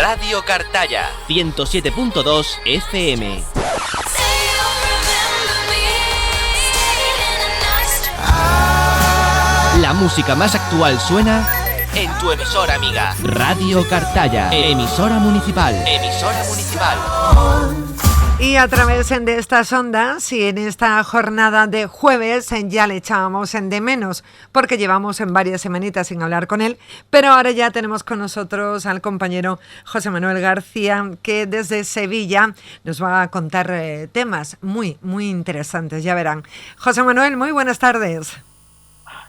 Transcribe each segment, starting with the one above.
Radio Cartaya 107.2 FM. La música más actual suena en tu emisora amiga. Radio Cartaya, emisora municipal. Emisora municipal. Y a través de estas ondas y en esta jornada de jueves ya le echábamos de menos porque llevamos en varias semanitas sin hablar con él, pero ahora ya tenemos con nosotros al compañero José Manuel García, que desde Sevilla nos va a contar temas muy interesantes, ya verán. José Manuel, muy buenas tardes.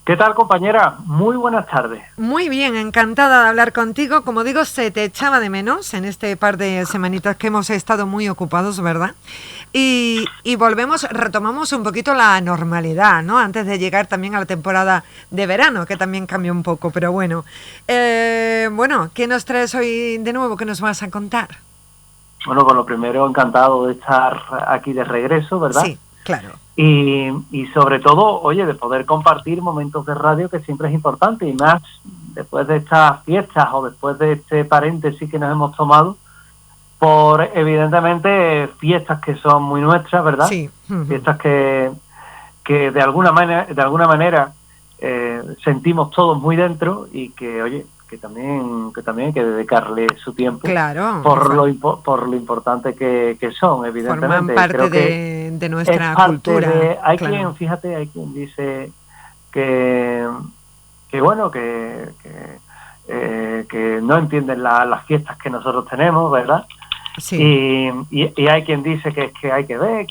¿Qué tal, compañera? Muy buenas tardes. Muy bien, encantada de hablar contigo. Como digo, se te echaba de menos en este par de semanitas que hemos estado muy ocupados, ¿verdad? Y retomamos un poquito la normalidad, ¿no? Antes de llegar también a la temporada de verano, que también cambió un poco, pero bueno. ¿Qué nos traes hoy de nuevo? ¿Qué nos vas a contar? Bueno, pues lo primero, encantado de estar aquí de regreso, ¿verdad? Sí, claro. Y sobre todo, oye, de poder compartir momentos de radio, que siempre es importante, y más después de estas fiestas o después de este paréntesis que nos hemos tomado, por evidentemente fiestas que son muy nuestras, ¿verdad? Sí. Uh-huh. Fiestas que de alguna manera sentimos todos muy dentro y que, oye, que también hay que dedicarle su tiempo, claro, por lo importante que son, evidentemente. Forman parte creo que de nuestra es parte cultura. Hay claro. quien dice que bueno, que no entienden las fiestas que nosotros tenemos, ¿verdad? Sí. Y hay quien dice que es que hay que ver,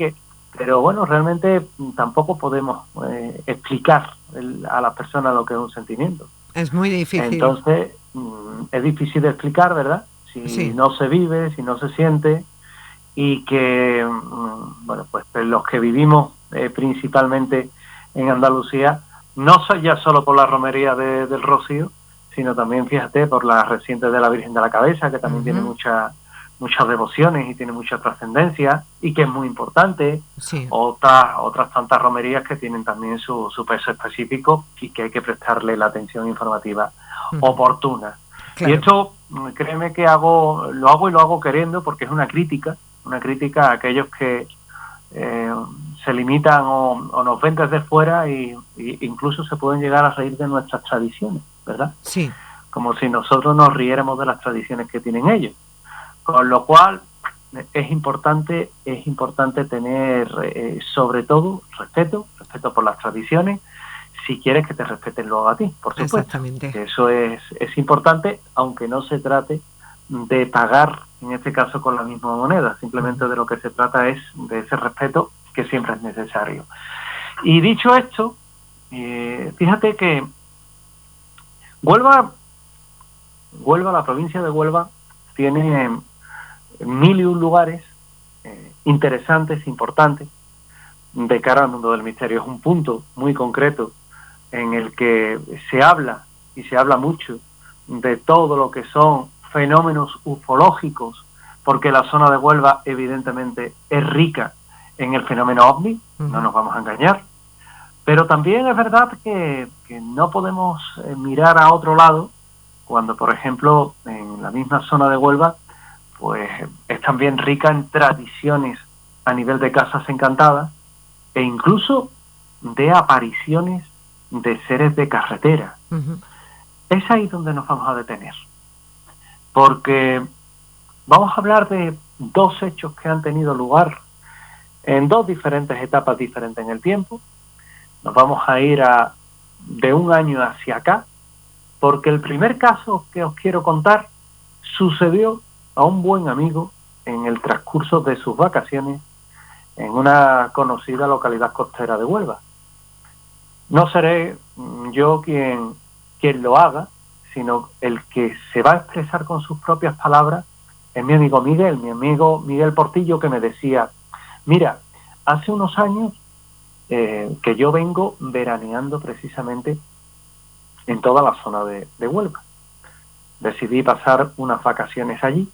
pero bueno, realmente tampoco podemos explicar a las personas lo que es un sentimiento. Es muy difícil. Entonces, es difícil de explicar, ¿verdad? Si no se vive, si no se siente, y que, bueno, pues los que vivimos principalmente en Andalucía, no ya solo por la romería del Rocío, sino también, fíjate, por la reciente de la Virgen de la Cabeza, que también tiene muchas devociones y tiene mucha trascendencia, y que es muy importante. Sí. Otras tantas romerías que tienen también su peso específico y que hay que prestarle la atención informativa oportuna. Claro. Y esto, créeme que lo hago queriendo, porque es una crítica a aquellos que se limitan o nos ven desde fuera y incluso se pueden llegar a reír de nuestras tradiciones, ¿verdad? Sí. Como si nosotros nos riéramos de las tradiciones que tienen ellos. Con lo cual es importante tener sobre todo respeto por las tradiciones, si quieres que te respeten luego a ti, por supuesto. Exactamente. Eso es importante, aunque no se trate de pagar, en este caso, con la misma moneda. Simplemente de lo que se trata es de ese respeto, que siempre es necesario. Y dicho esto, fíjate que Huelva, la provincia de Huelva, tiene 1001 lugares interesantes, importantes, de cara al mundo del misterio. Es un punto muy concreto en el que se habla, y se habla mucho, de todo lo que son fenómenos ufológicos, porque la zona de Huelva evidentemente es rica en el fenómeno OVNI, no nos vamos a engañar, pero también es verdad que no podemos mirar a otro lado cuando, por ejemplo, en la misma zona de Huelva, pues es también rica en tradiciones a nivel de casas encantadas e incluso de apariciones de seres de carretera. Uh-huh. Es ahí donde nos vamos a detener, porque vamos a hablar de dos hechos que han tenido lugar en dos diferentes etapas diferentes en el tiempo. Nos vamos a ir de un año hacia acá, porque el primer caso que os quiero contar sucedió a un buen amigo en el transcurso de sus vacaciones en una conocida localidad costera de Huelva. No seré yo quien lo haga, sino el que se va a expresar con sus propias palabras es mi amigo Miguel Portillo, que me decía: mira, hace unos años que yo vengo veraneando precisamente en toda la zona de Huelva. Decidí pasar unas vacaciones allí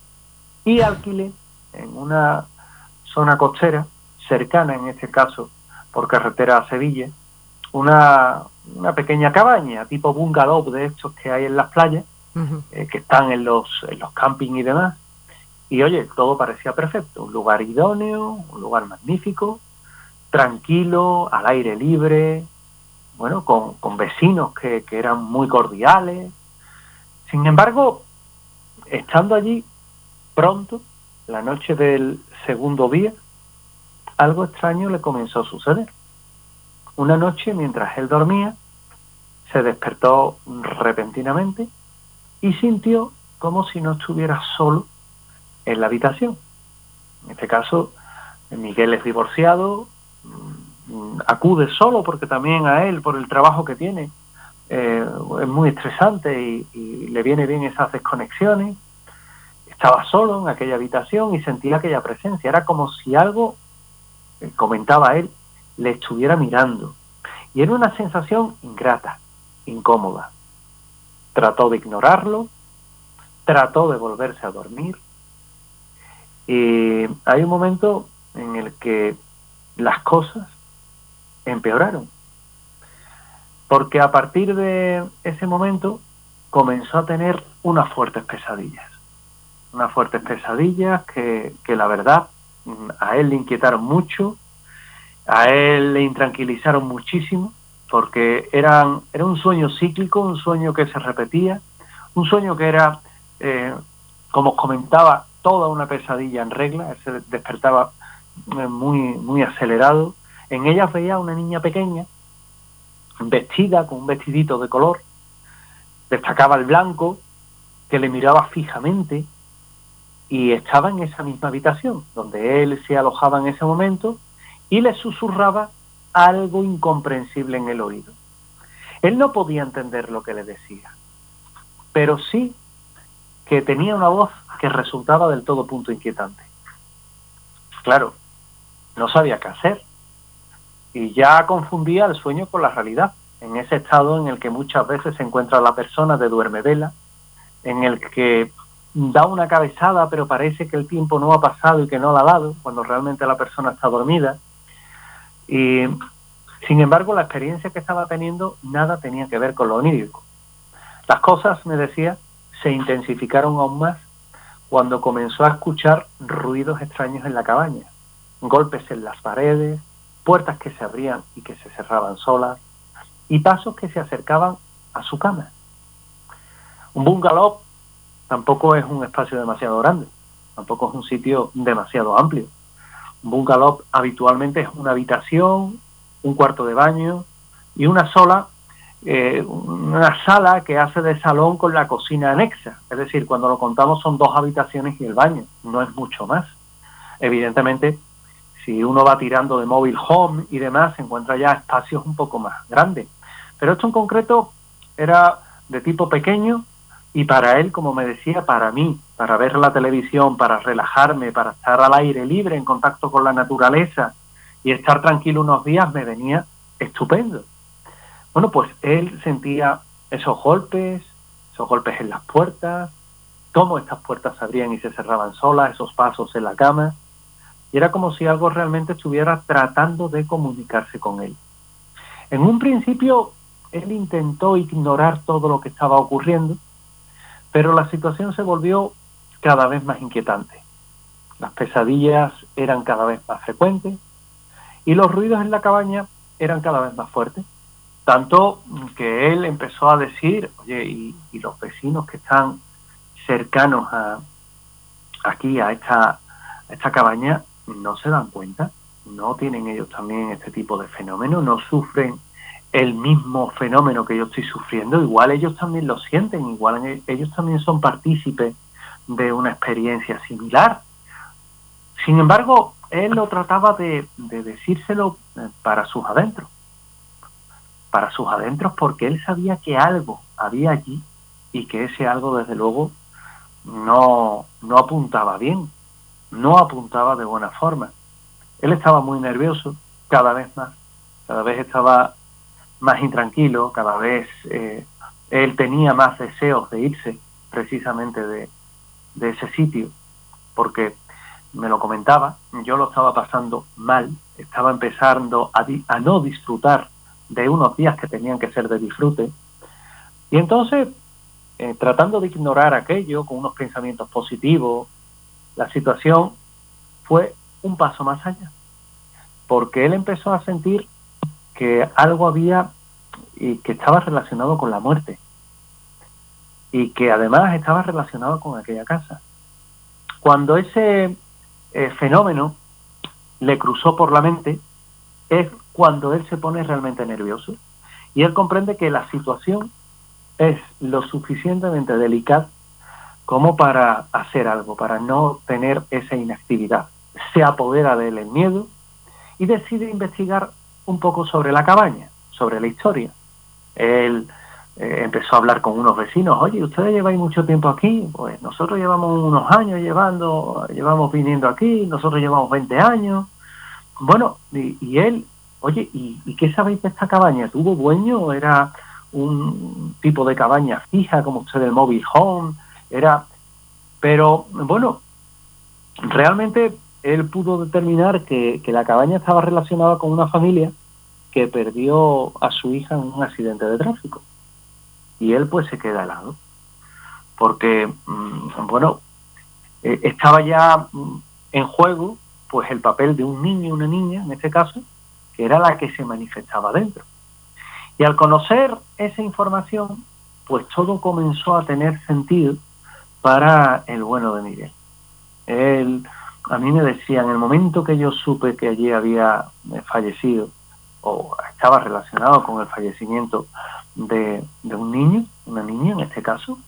y alquilé en una zona costera, cercana en este caso por carretera a Sevilla, una pequeña cabaña tipo bungalow de estos que hay en las playas, que están en los campings y demás. Y oye, todo parecía perfecto, un lugar idóneo, un lugar magnífico, tranquilo, al aire libre, bueno, con vecinos que eran muy cordiales. Sin embargo, estando allí, pronto, la noche del segundo día, algo extraño le comenzó a suceder. Una noche, mientras él dormía, se despertó repentinamente y sintió como si no estuviera solo en la habitación. En este caso, Miguel es divorciado, acude solo porque también a él, por el trabajo que tiene, es muy estresante y le viene bien esas desconexiones. Estaba solo en aquella habitación y sentía aquella presencia. Era como si algo, comentaba él, le estuviera mirando. Y era una sensación ingrata, incómoda. Trató de ignorarlo, trató de volverse a dormir. Y hay un momento en el que las cosas empeoraron. Porque a partir de ese momento comenzó a tener unas fuertes pesadillas. Unas fuertes pesadillas que la verdad a él le inquietaron mucho, a él le intranquilizaron muchísimo, porque era un sueño cíclico, un sueño que se repetía, un sueño que era, como os comentaba, toda una pesadilla en regla. Él se despertaba muy acelerado. En ella veía a una niña pequeña, vestida con un vestidito de color, destacaba el blanco, que le miraba fijamente, y estaba en esa misma habitación donde él se alojaba en ese momento, y le susurraba algo incomprensible en el oído. Él no podía entender lo que le decía, pero sí que tenía una voz que resultaba del todo punto inquietante. Claro, no sabía qué hacer, y ya confundía el sueño con la realidad, en ese estado en el que muchas veces se encuentra la persona de duermevela, en el que da una cabezada pero parece que el tiempo no ha pasado y que no la ha dado, cuando realmente la persona está dormida. Y sin embargo, la experiencia que estaba teniendo nada tenía que ver con lo onírico. Las cosas, me decía, se intensificaron aún más cuando comenzó a escuchar ruidos extraños en la cabaña, golpes en las paredes, puertas que se abrían y que se cerraban solas, y pasos que se acercaban a su cama. Un bungalow tampoco es un espacio demasiado grande, tampoco es un sitio demasiado amplio. Un bungalow habitualmente es una habitación, un cuarto de baño y una sala que hace de salón con la cocina anexa. Es decir, cuando lo contamos son 2 habitaciones y el baño, no es mucho más. Evidentemente, si uno va tirando de mobile home y demás, se encuentra ya espacios un poco más grandes. Pero esto en concreto era de tipo pequeño, y para él, como me decía, para mí, para ver la televisión, para relajarme, para estar al aire libre, en contacto con la naturaleza y estar tranquilo unos días, me venía estupendo. Bueno, pues él sentía esos golpes en las puertas, cómo estas puertas se abrían y se cerraban solas, esos pasos en la cama, y era como si algo realmente estuviera tratando de comunicarse con él. En un principio, él intentó ignorar todo lo que estaba ocurriendo, pero la situación se volvió cada vez más inquietante. Las pesadillas eran cada vez más frecuentes y los ruidos en la cabaña eran cada vez más fuertes. Tanto que él empezó a decir, oye, y los vecinos que están cercanos aquí a esta cabaña, ¿no se dan cuenta? ¿No tienen ellos también este tipo de fenómenos? ¿No sufren el mismo fenómeno que yo estoy sufriendo? Igual ellos también lo sienten, igual ellos también son partícipes de una experiencia similar. Sin embargo, él lo trataba de decírselo para sus adentros, porque él sabía que algo había allí y que ese algo, desde luego, no apuntaba bien, no apuntaba de buena forma. Él estaba muy nervioso, cada vez estaba más intranquilo, cada vez él tenía más deseos de irse precisamente de ese sitio, porque me lo comentaba, yo lo estaba pasando mal, estaba empezando a no disfrutar de unos días que tenían que ser de disfrute, y entonces tratando de ignorar aquello con unos pensamientos positivos, la situación fue un paso más allá, porque él empezó a sentir que algo había y que estaba relacionado con la muerte y que además estaba relacionado con aquella casa. Cuando ese fenómeno le cruzó por la mente, es cuando él se pone realmente nervioso y él comprende que la situación es lo suficientemente delicada como para hacer algo, para no tener esa inactividad. Se apodera de él el miedo y decide investigar un poco sobre la cabaña, sobre la historia. Él empezó a hablar con unos vecinos. Oye, ¿ustedes lleváis mucho tiempo aquí? Pues nosotros llevamos unos años llevamos viniendo aquí, nosotros llevamos 20 años. Bueno, y él, oye, ¿y qué sabéis de esta cabaña? ¿Tuvo dueño? ¿Era un tipo de cabaña fija, como usted el mobile home? Pero, bueno, realmente él pudo determinar que la cabaña estaba relacionada con una familia que perdió a su hija en un accidente de tráfico. Y él pues se queda helado, porque, bueno, estaba ya en juego pues el papel de un niño, una niña, en este caso, que era la que se manifestaba dentro. Y al conocer esa información, pues todo comenzó a tener sentido para el bueno de Miguel. Él, a mí me decía, en el momento que yo supe que allí había fallecido, o estaba relacionado con el fallecimiento de un niño, una niña en este caso,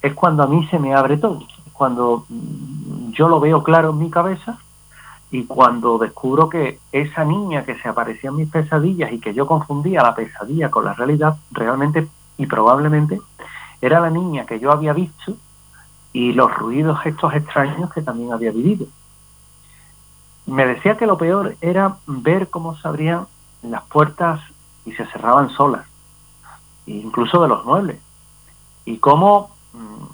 es cuando a mí se me abre todo, es cuando yo lo veo claro en mi cabeza y cuando descubro que esa niña que se aparecía en mis pesadillas y que yo confundía la pesadilla con la realidad, realmente y probablemente era la niña que yo había visto y los ruidos estos extraños que también había vivido. Me decía que lo peor era ver cómo se abrían las puertas y se cerraban solas, incluso de los muebles, y cómo,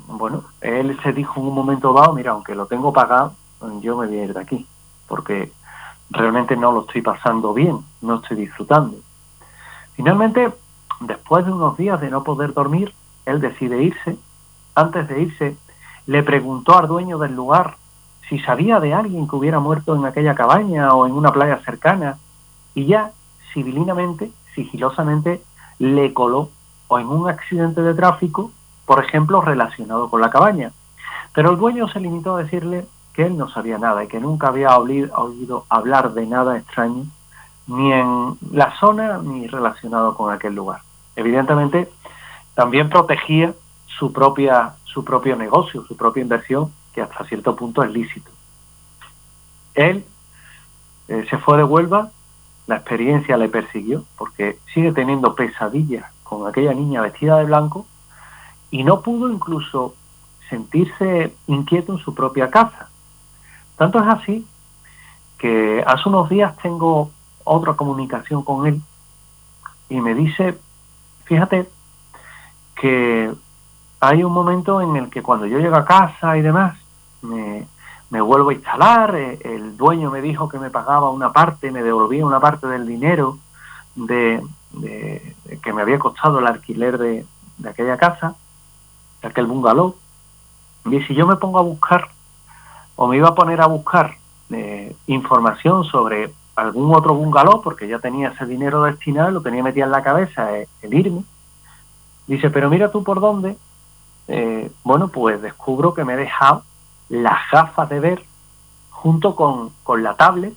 bueno, él se dijo en un momento dado, mira, aunque lo tengo pagado, yo me voy a ir de aquí, porque realmente no lo estoy pasando bien, no estoy disfrutando. Finalmente, después de unos días de no poder dormir, él decide irse. Antes de irse, le preguntó al dueño del lugar si sabía de alguien que hubiera muerto en aquella cabaña o en una playa cercana, y ya sigilosamente, le coló o en un accidente de tráfico, por ejemplo, relacionado con la cabaña. Pero el dueño se limitó a decirle que él no sabía nada y que nunca había oído hablar de nada extraño, ni en la zona ni relacionado con aquel lugar. Evidentemente, también protegía su propio negocio, su propia inversión, que hasta cierto punto es lícito. Él se fue de Huelva. La experiencia le persiguió porque sigue teniendo pesadillas con aquella niña vestida de blanco y no pudo incluso sentirse inquieto en su propia casa. Tanto es así que hace unos días tengo otra comunicación con él y me dice, fíjate que hay un momento en el que cuando yo llego a casa y demás, me vuelvo a instalar, el dueño me dijo que me pagaba una parte, me devolvía una parte del dinero que me había costado el alquiler de aquella casa, de aquel bungalow. Y si yo me pongo a buscar, o me iba a poner a buscar información sobre algún otro bungalow, porque ya tenía ese dinero destinado, lo tenía metido en la cabeza el irme, dice, pero mira tú por dónde, bueno, pues descubro que me he dejado las gafas de ver junto con la tablet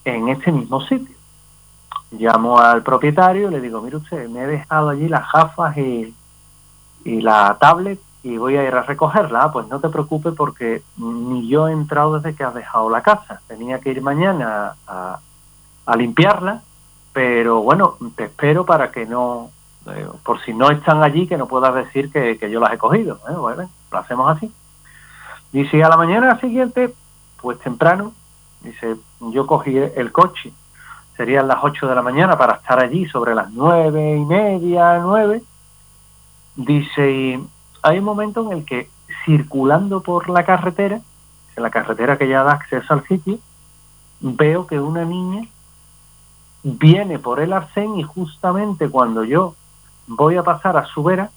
en este mismo sitio. Llamo al propietario y le digo, mire usted, me he dejado allí las gafas y la tablet y voy a ir a recogerla. Pues no te preocupes porque ni yo he entrado desde que has dejado la casa. Tenía que ir mañana a limpiarla, pero bueno, te espero para que no, por si no están allí, que no puedas decir que yo las he cogido. Bueno, lo hacemos así. Dice, a la mañana siguiente, pues temprano, dice, yo cogí el coche, serían las 8 de la mañana para estar allí sobre las 9:30, 9. Dice, y hay un momento en el que circulando por la carretera, en la carretera que ya da acceso al sitio, veo que una niña viene por el arcén y justamente cuando yo voy a pasar a su vera,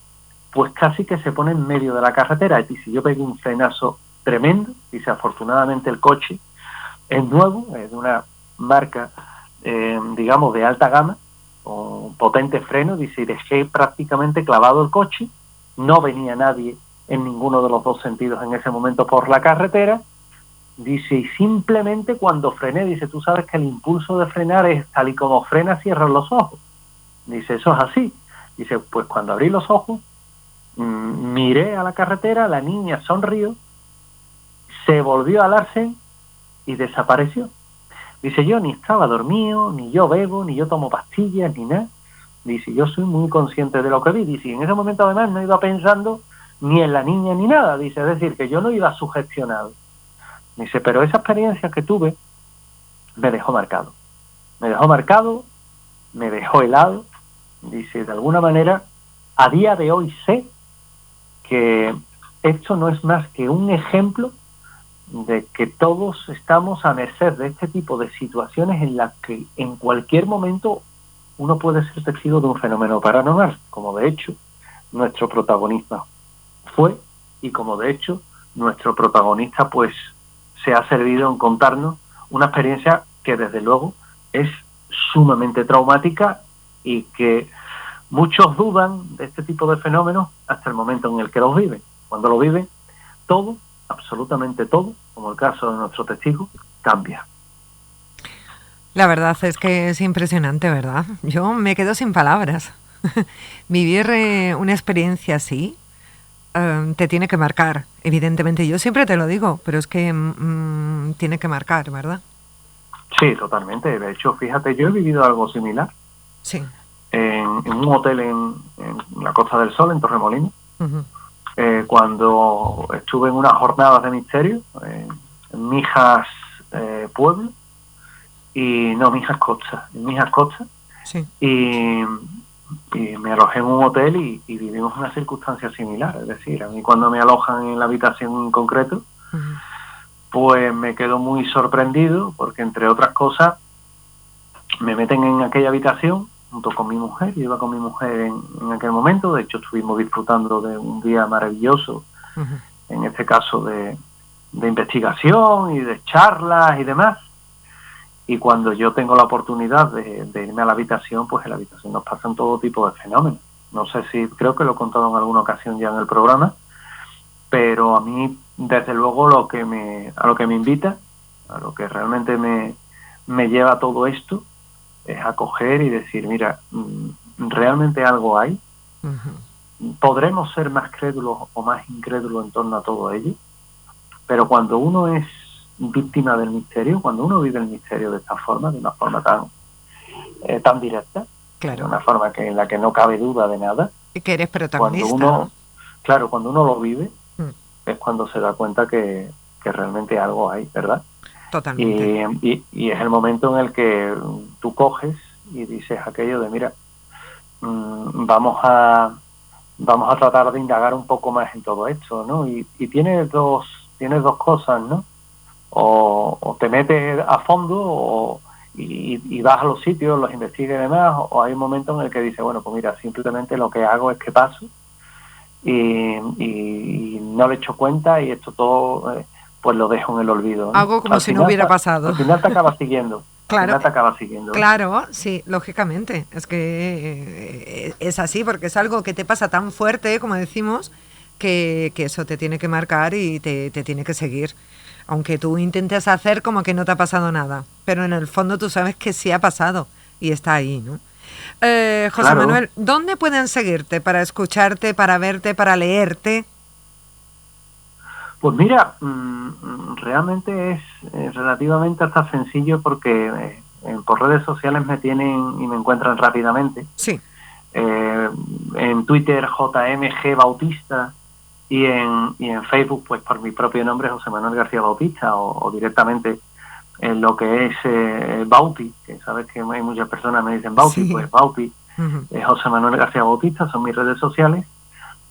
pues casi que se pone en medio de la carretera. Y si yo pego un frenazo tremendo, dice, afortunadamente el coche es nuevo, es de una marca, digamos, de alta gama, con potente freno, dice, y dejé prácticamente clavado el coche, no venía nadie en ninguno de los dos sentidos en ese momento por la carretera, dice, y simplemente cuando frené, dice, tú sabes que el impulso de frenar es tal y como frena, cierras los ojos. Dice, eso es así. Dice, pues cuando abrí los ojos, miré a la carretera, la niña sonrió, se volvió al arce y desapareció. Dice, yo ni estaba dormido, ni yo bebo, ni yo tomo pastillas, ni nada. Dice, yo soy muy consciente de lo que vi. Dice, y en ese momento además no iba pensando ni en la niña ni nada. Dice, es decir, que yo no iba sugestionado. Dice, pero esa experiencia que tuve me dejó marcado. Me dejó marcado, me dejó helado. Dice, de alguna manera, a día de hoy sé que esto no es más que un ejemplo de que todos estamos a merced de este tipo de situaciones en las que en cualquier momento uno puede ser testigo de un fenómeno paranormal, como de hecho nuestro protagonista fue, y como de hecho nuestro protagonista pues se ha servido en contarnos una experiencia que desde luego es sumamente traumática y que muchos dudan de este tipo de fenómenos hasta el momento en el que los viven. Cuando lo viven, todo, absolutamente todo, como el caso de nuestro testigo, cambia. La verdad es que es impresionante, ¿verdad? Yo me quedo sin palabras. Vivir una experiencia así te tiene que marcar, evidentemente. Yo siempre te lo digo, pero es que tiene que marcar, ¿verdad? Sí, totalmente. De hecho, fíjate, yo he vivido algo similar. Sí. En un hotel en la Costa del Sol, en Torremolinos, cuando estuve en unas jornadas de misterio, en Mijas Pueblo, y no, Mijas Costa, en Mijas Costa, sí. y me alojé en un hotel y vivimos una circunstancia similar. Es decir, a mí cuando me alojan en la habitación en concreto, pues me quedo muy sorprendido porque, entre otras cosas, me meten en aquella habitación junto con mi mujer. Yo iba con mi mujer en aquel momento. De hecho, estuvimos disfrutando de un día maravilloso, en este caso de investigación y de charlas y demás. Y cuando yo tengo la oportunidad de irme a la habitación, pues en la habitación nos pasan todo tipo de fenómenos. No sé si, creo que lo he contado en alguna ocasión ya en el programa, pero a mí, desde luego, a lo que me invita, a lo que realmente me lleva a todo esto, es a coger y decir, mira, realmente algo hay. Podremos ser más crédulos o más incrédulos en torno a todo ello, pero cuando uno es víctima del misterio, cuando uno vive el misterio de esta forma, de una forma tan directa, claro, de una forma en la que no cabe duda de nada, y que eres protagonista, cuando uno lo vive, es cuando se da cuenta que realmente algo hay, ¿verdad? Totalmente. Y es el momento en el que tú coges y dices aquello de, mira, vamos a tratar de indagar un poco más en todo esto, ¿no? Y tienes dos cosas, ¿no? O te metes a fondo y vas a los sitios, los investigas y demás, o hay un momento en el que dices, bueno, pues mira, simplemente lo que hago es que paso y no le echo cuenta y esto todo pues lo dejo en el olvido, ¿no? Hago como si no hubiera pasado. Al final te acabas siguiendo. Claro, ¿No? Claro, sí, lógicamente. Es que es así, porque es algo que te pasa tan fuerte, como decimos, que eso te tiene que marcar y te tiene que seguir. Aunque tú intentes hacer como que no te ha pasado nada, pero en el fondo tú sabes que sí ha pasado y está ahí, ¿no? José claro. Manuel, ¿dónde pueden seguirte para escucharte, para verte, para leerte? Pues mira, realmente es relativamente hasta sencillo porque por redes sociales me tienen y me encuentran rápidamente. Sí. En Twitter, JMG Bautista, y en Facebook, pues por mi propio nombre, José Manuel García Bautista, o directamente en lo que es Bauti, que sabes que hay muchas personas que me dicen Bauti, sí. Pues Bauti, José Manuel García Bautista, son mis redes sociales.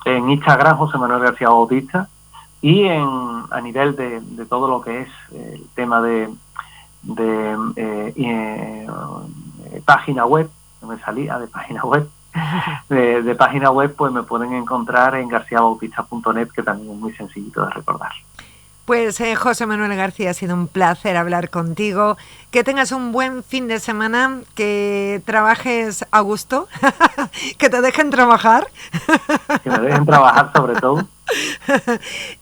En Instagram, José Manuel García Bautista. Y a nivel de todo lo que es el tema de página web, no me salía de página web, de página web, pues me pueden encontrar en garciabautista.net, que también es muy sencillito de recordar. Pues José Manuel García, ha sido un placer hablar contigo. Que tengas un buen fin de semana, que trabajes a gusto, que te dejen trabajar. Que me dejen trabajar sobre todo.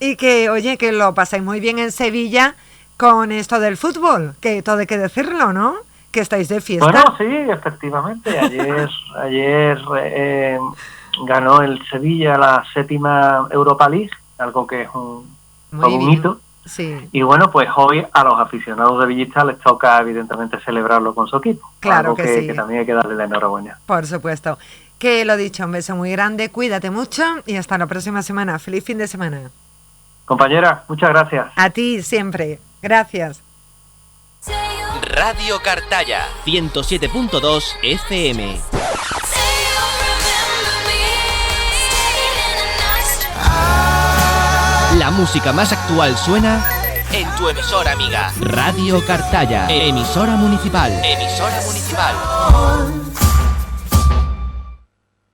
Y que, oye, que lo paséis muy bien en Sevilla con esto del fútbol, que todo hay que decirlo, ¿no? Que estáis de fiesta. Bueno, sí, efectivamente. Ayer ganó el Sevilla la 7ª Europa League, algo que es un hito. Sí. Y bueno, pues hoy a los aficionados de Villistas les toca evidentemente celebrarlo con su equipo. Claro algo que sí. Que también hay que darle la enhorabuena. Por supuesto. Que lo dicho, un beso muy grande, cuídate mucho y hasta la próxima semana. Feliz fin de semana. Compañera, muchas gracias. A ti siempre. Gracias. Radio Cartaya, 107.2 FM. La música más actual suena en tu emisora amiga. Radio Cartaya, emisora municipal. Emisora municipal.